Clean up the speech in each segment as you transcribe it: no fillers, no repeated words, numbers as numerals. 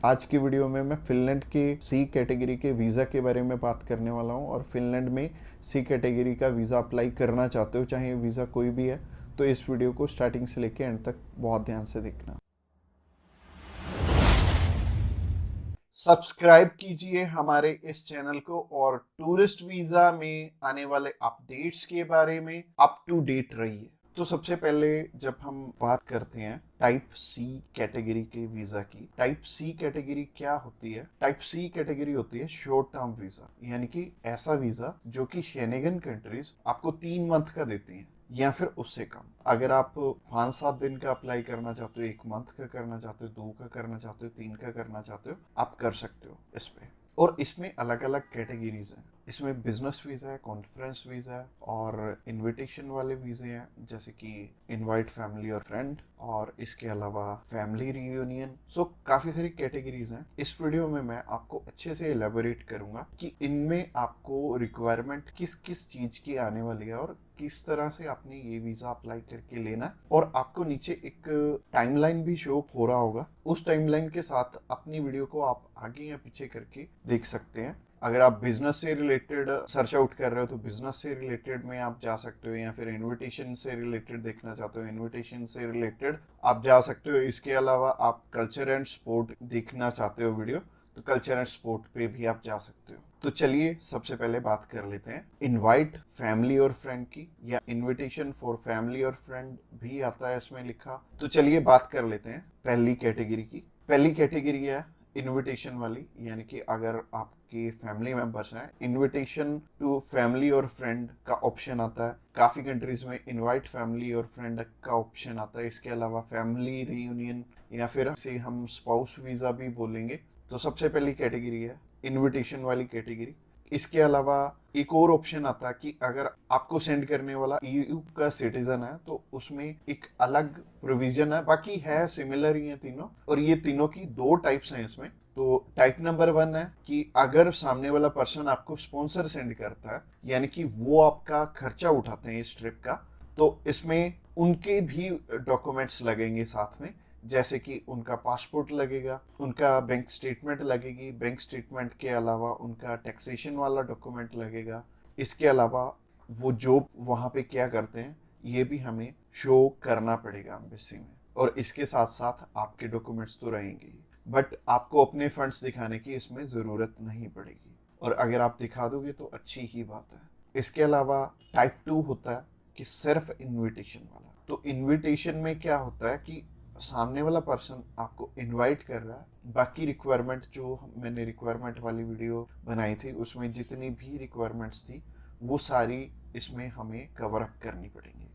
आज की वीडियो में मैं फिनलैंड के सी कैटेगरी के वीज़ा के बारे में बात करने वाला हूं और फिनलैंड में सी कैटेगरी का वीज़ा अप्लाई करना चाहते हो, चाहे वीज़ा कोई भी है, तो इस वीडियो को स्टार्टिंग से लेके एंड तक बहुत ध्यान से देखना। सब्सक्राइब कीजिए हमारे इस चैनल को और टूरिस्ट वीज़ा में आने वाले अपडेट्स के बारे में अप टू डेट रहिए। तो सबसे पहले जब हम बात करते हैं टाइप सी कैटेगरी के वीजा की, टाइप सी कैटेगरी क्या होती है? टाइप सी कैटेगरी होती है शॉर्ट टर्म वीजा, यानी कि ऐसा वीजा जो कि शेनेगन कंट्रीज आपको 3 मंथ का देती हैं या फिर उससे कम। अगर आप 5-7 दिन का अप्लाई करना चाहते हो, 1 मंथ का करना चाहते हो, 2 का करना चाहते हो, 3 का करना चाहते हो, आप कर सकते हो इस पे। और इसमें अलग अलग कैटेगरीज हैं। इसमें बिजनेस वीजा है, कॉन्फ्रेंस वीजा है और इनविटेशन वाले वीजे हैं, जैसे कि इनवाइट फैमिली और फ्रेंड, और इसके अलावा फैमिली रियूनियन। सो काफी सारी कैटेगरीज हैं। इस वीडियो में मैं आपको अच्छे से एलेबोरेट करूंगा कि इनमें आपको रिक्वायरमेंट किस किस चीज की आने वाली है और किस तरह से आपने ये वीजा अप्लाई करके लेना है। और आपको नीचे एक टाइमलाइन भी शो हो रहा होगा, उस टाइमलाइन के साथ अपनी वीडियो को आप आगे या पीछे करके देख सकते हैं। अगर आप बिजनेस से रिलेटेड सर्च आउट कर रहे हो तो बिजनेस से रिलेटेड में आप जा सकते हो, या फिर इनविटेशन से रिलेटेड देखना चाहते हो, इनविटेशन से रिलेटेड आप जा सकते हो। इसके अलावा आप कल्चर एंड स्पोर्ट देखना चाहते हो वीडियो, तो कल्चर एंड स्पोर्ट पे भी आप जा सकते हो। तो चलिए सबसे पहले बात कर लेते हैं इनवाइट फैमिली और फ्रेंड की, या इनविटेशन फॉर फैमिली और फ्रेंड भी आता है इसमें लिखा। तो चलिए बात कर लेते हैं पहली कैटेगरी की। पहली कैटेगरी है इनविटेशन वाली, यानी कि अगर आपके फैमिली मेंबर्स हैं, इनविटेशन टू फैमिली और फ्रेंड का ऑप्शन आता है। काफी कंट्रीज में इनवाइट फैमिली और फ्रेंड का ऑप्शन आता है। इसके अलावा फैमिली रियूनियन, या फिर से हम स्पाउस वीजा भी बोलेंगे। तो सबसे पहली कैटेगरी है इनविटेशन वाली कैटेगरी। इसके अलावा एक और ऑप्शन आता है कि अगर आपको सेंड करने वाला ईयू का सिटीजन है, तो उसमें एक अलग प्रोविजन है। बाकी है सिमिलर ही है तीनों, और ये तीनों की 2 टाइप्स हैं इसमें। तो टाइप नंबर 1 है कि अगर सामने वाला पर्सन आपको स्पॉन्सर सेंड करता है, यानी कि वो आपका खर्चा उठाते हैं इस ट्रिप का, तो इसमें उनके भी डॉक्यूमेंट्स लगेंगे साथ में, जैसे कि उनका पासपोर्ट लगेगा, उनका बैंक स्टेटमेंट लगेगी, बैंक स्टेटमेंट के अलावा उनका टैक्सेशन वाला डॉक्यूमेंट लगेगा। इसके अलावा वो जॉब वहाँ पे क्या करते हैं ये भी हमें शो करना पड़ेगा एम्बेसी में। और इसके साथ साथ आपके डॉक्यूमेंट्स तो रहेंगे ही, बट आपको अपने फंड्स दिखाने की इसमें ज़रूरत नहीं पड़ेगी, और अगर आप दिखा दोगे तो अच्छी ही बात है। इसके अलावा टाइप 2 होता है कि सिर्फ इनविटेशन वाला। तो इनविटेशन में क्या होता है कि सामने वाला पर्सन आपको इनवाइट कर रहा है, बाकी रिक्वायरमेंट जो मैंने रिक्वायरमेंट वाली वीडियो बनाई थी उसमें जितनी भी रिक्वायरमेंट्स थी वो सारी इसमें हमें कवर अप करनी पड़ेंगी।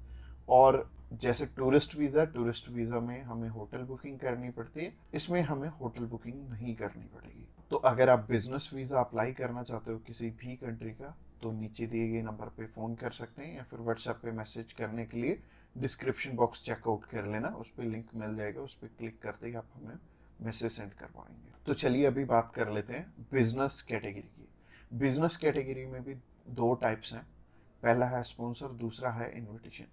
और जैसे टूरिस्ट वीज़ा में हमें होटल बुकिंग करनी पड़ती है, इसमें हमें होटल बुकिंग नहीं करनी पड़ेगी। तो अगर आप बिजनेस वीज़ा अप्लाई करना चाहते हो किसी भी कंट्री का, तो नीचे दिए गए नंबर पे फ़ोन कर सकते हैं, या फिर व्हाट्सएप पे मैसेज करने के लिए डिस्क्रिप्शन बॉक्स चेकआउट कर लेना, उस पर लिंक मिल जाएगा, उस पर क्लिक करते ही आप हमें मैसेज सेंड कर पाएंगे। तो चलिए अभी बात कर लेते हैं बिजनेस कैटेगरी की। बिजनेस कैटेगरी में भी 2 टाइप्स हैं, पहला है स्पॉन्सर, दूसरा है इनविटेशन।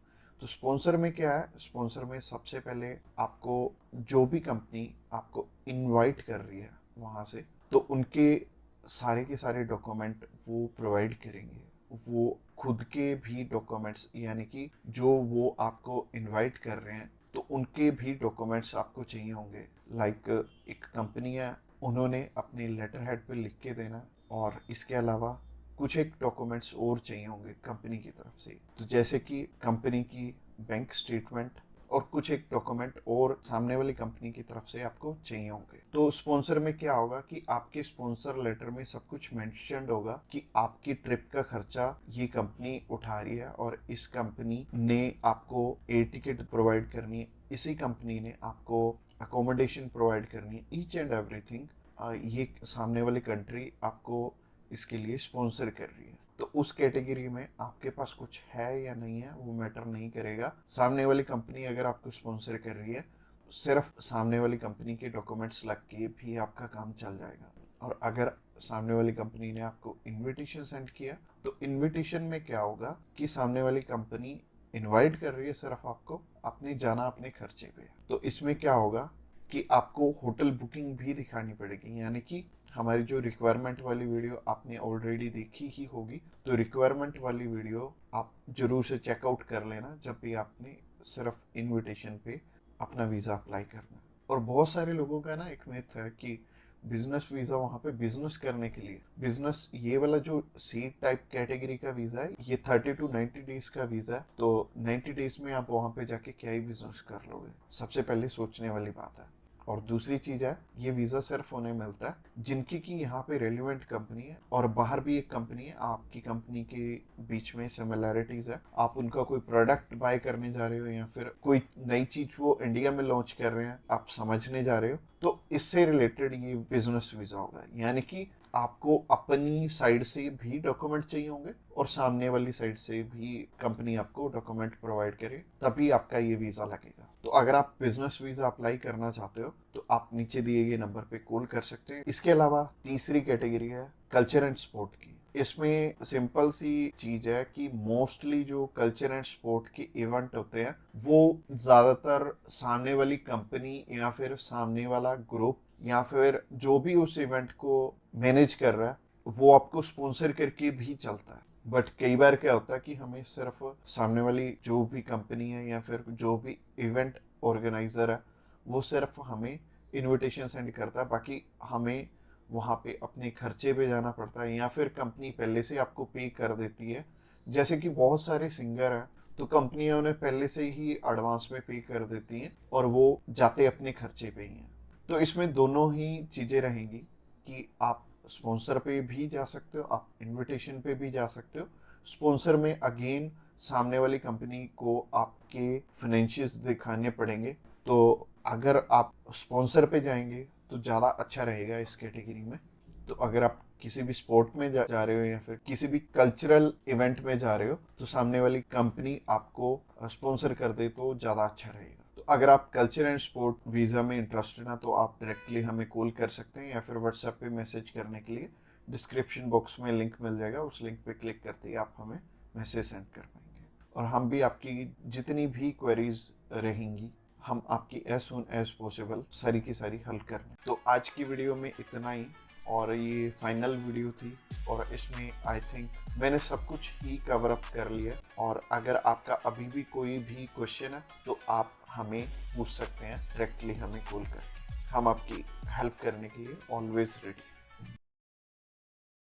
तो स्पॉन्सर में क्या है? स्पॉन्सर में सबसे पहले आपको जो भी कंपनी आपको इनवाइट कर रही है वहाँ से, तो उनके सारे के सारे डॉक्यूमेंट वो प्रोवाइड करेंगे। वो खुद के भी डॉक्यूमेंट्स, यानी कि जो वो आपको इनवाइट कर रहे हैं तो उनके भी डॉक्यूमेंट्स आपको चाहिए होंगे। लाइक एक कंपनी है, उन्होंने अपने लेटर हेड पे लिख के देना, और इसके अलावा कुछ एक डॉक्यूमेंट्स और चाहिए होंगे कंपनी की तरफ से। तो जैसे कि कंपनी की बैंक स्टेटमेंट और कुछ एक डॉक्यूमेंट और सामने वाली कंपनी की तरफ से आपको चाहिए होंगे। तो स्पॉन्सर में क्या होगा कि आपके स्पॉन्सर लेटर में सब कुछ मेंशन्ड होगा कि आपकी ट्रिप का खर्चा ये कंपनी उठा रही है, और इस कंपनी ने आपको एयर टिकट प्रोवाइड करनी है, इसी कंपनी ने आपको अकोमोडेशन प्रोवाइड करनी है, ईच एंड एवरीथिंग ये सामने वाली कंट्री आपको इसके लिए स्पॉन्सर कर रही है। तो उस कैटेगरी में आपके पास कुछ है या नहीं है वो मैटर नहीं करेगा। सामने वाली कंपनी अगर आपको स्पॉन्सर कर रही है, सिर्फ सामने वाली कंपनी के डॉक्यूमेंट्स लग के भी आपका काम चल जाएगा। और अगर सामने वाली कंपनी ने आपको इनविटेशन सेंड किया, तो इनविटेशन में क्या होगा कि सामने वाली कंपनी इनवाइट कर रही है सिर्फ आपको, आपने जाना अपने खर्चे पे। तो इसमें क्या होगा कि आपको होटल बुकिंग भी दिखानी पड़ेगी, यानी कि हमारी जो रिक्वायरमेंट वाली वीडियो आपने ऑलरेडी देखी ही होगी, तो रिक्वायरमेंट वाली वीडियो आप जरूर से चेकआउट कर लेना जब भी आपने सिर्फ इनविटेशन पे अपना वीज़ा अप्लाई करना। और बहुत सारे लोगों का ना एक मिथ है कि बिजनेस वीज़ा वहाँ पे बिजनेस करने के लिए, बिजनेस ये वाला जो सी टाइप कैटेगरी का वीज़ा है ये 30 to 90 डेज का वीज़ा है, तो 90 डेज में आप वहाँ पे जाके क्या ही बिजनेस कर लोगे, सबसे पहले सोचने वाली बात है। और दूसरी चीज है, ये वीजा सिर्फ उन्हें मिलता है जिनकी की यहाँ पे रेलिवेंट कंपनी है और बाहर भी एक कंपनी है, आपकी कंपनी के बीच में सिमिलैरिटीज है, आप उनका कोई प्रोडक्ट बाय करने जा रहे हो या फिर कोई नई चीज वो इंडिया में लॉन्च कर रहे हैं आप समझने जा रहे हो, तो इससे रिलेटेड ये बिजनेस वीजा होगा। यानी कि आपको अपनी साइड से भी डॉक्यूमेंट चाहिए होंगे और सामने वाली साइड से भी कंपनी आपको डॉक्यूमेंट प्रोवाइड करे, तभी आपका ये वीजा लगेगा। तो अगर आप बिजनेस वीजा अप्लाई करना चाहते हो तो आप नीचे दिए गए नंबर पे कॉल कर सकते हैं। इसके अलावा तीसरी कैटेगरी है कल्चर एंड स्पोर्ट की। इसमें सिंपल सी चीज है कि मोस्टली जो कल्चर एंड स्पोर्ट के इवेंट होते हैं वो ज्यादातर सामने वाली कंपनी या फिर सामने वाला ग्रुप या फिर जो भी उस इवेंट को मैनेज कर रहा है वो आपको स्पॉन्सर करके भी चलता है। बट कई बार क्या होता है कि हमें सिर्फ सामने वाली जो भी कंपनी है या फिर जो भी इवेंट ऑर्गेनाइजर है वो सिर्फ हमें इनविटेशन सेंड करता है, बाकी हमें वहाँ पे अपने खर्चे पे जाना पड़ता है या फिर कंपनी पहले से आपको पे कर देती है। जैसे कि बहुत सारे सिंगर हैं तो कंपनियां उन्हें पहले से ही एडवांस में पे कर देती हैं और वो जाते अपने खर्चे पे ही हैं। तो इसमें दोनों ही चीज़ें रहेंगी कि आप स्पॉन्सर पे भी जा सकते हो, आप इनविटेशन पे भी जा सकते हो। स्पॉन्सर में अगेन सामने वाली कंपनी को आपके फाइनेंशियल्स दिखाने पड़ेंगे, तो अगर आप स्पॉन्सर पे जाएंगे तो ज़्यादा अच्छा रहेगा इस कैटेगरी में। तो अगर आप किसी भी स्पोर्ट में जा रहे हो या फिर किसी भी कल्चरल इवेंट में जा रहे हो तो सामने वाली कंपनी आपको स्पॉन्सर कर दे तो ज़्यादा अच्छा रहेगा। तो अगर आप कल्चर एंड स्पोर्ट वीज़ा में इंटरेस्टेड हैं तो आप डायरेक्टली हमें कॉल कर सकते हैं या फिर व्हाट्सएप पे मैसेज करने के लिए डिस्क्रिप्शन बॉक्स में लिंक मिल जाएगा, उस लिंक पे क्लिक करते ही आप हमें मैसेज सेंड कर पाएंगे और हम भी आपकी जितनी भी क्वेरीज रहेंगी हम आपकी एज सुन एज पॉसिबल सारी की सारी हल करने। तो आज की वीडियो में इतना ही और ये फाइनल वीडियो थी और इसमें आई थिंक मैंने सब कुछ ही कवर अप कर लिया। और अगर आपका अभी भी कोई भी क्वेश्चन है तो आप हमें पूछ सकते हैं डायरेक्टली हमें कॉल करके, हम आपकी हेल्प करने के लिए ऑलवेज रेडी।